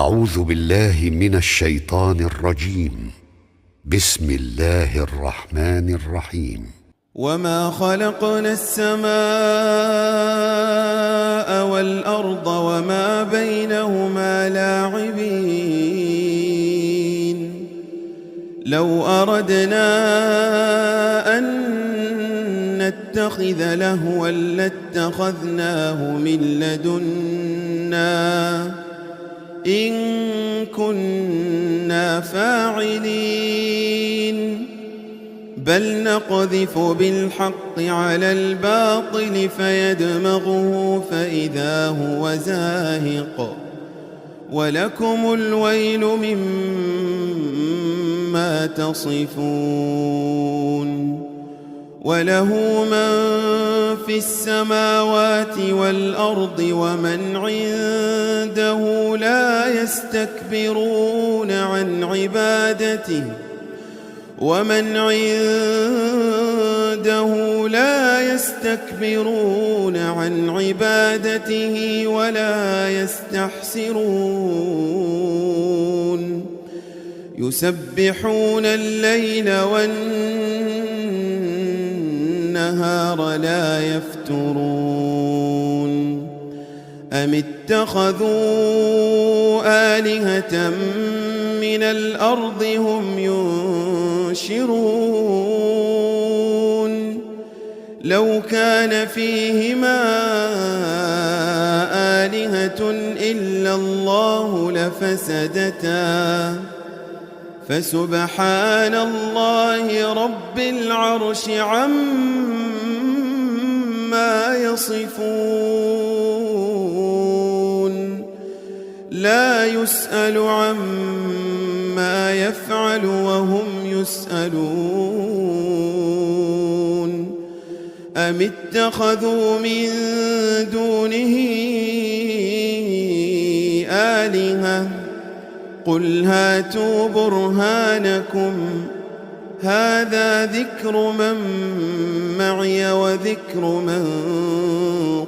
أعوذ بالله من الشيطان الرجيم. بسم الله الرحمن الرحيم. وما خلقنا السماء والأرض وما بينهما لاعبين. لو أردنا أن نتخذ لهوا لاتخذناه من لدنا إن كنا فاعلين. بل نقذف بالحق على الباطل فيدمغه فإذا هو زاهق ولكم الويل مما تصفون. وله من في السماوات والأرض ومن عنده لا يستكبرون عن عبادته ولا يستحسرون. يسبحون الليل والنهار لا يفترون. أم اتخذوا آلهة من الأرض هم ينشرون. لو كان فيهما آلهة إلا الله لفسدتا فسبحان الله رب العرش عما يصفون. لا يسأل عما يفعل وهم يسألون. أم اتخذوا من دونه آلهة قل هاتوا برهانكم هذا ذكر من معي وذكر من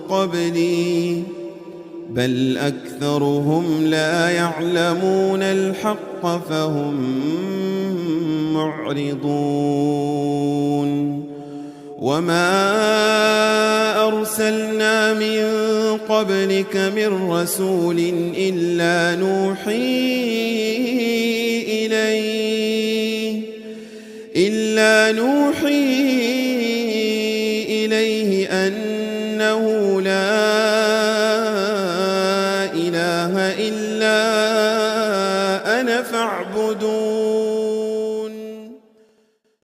قبلي بل أكثرهم لا يعلمون الحق فهم معرضون. وما أرسلنا من قبلك من رسول إلا نوحي إليه أنه لا إله إلا أنا فاعبدون.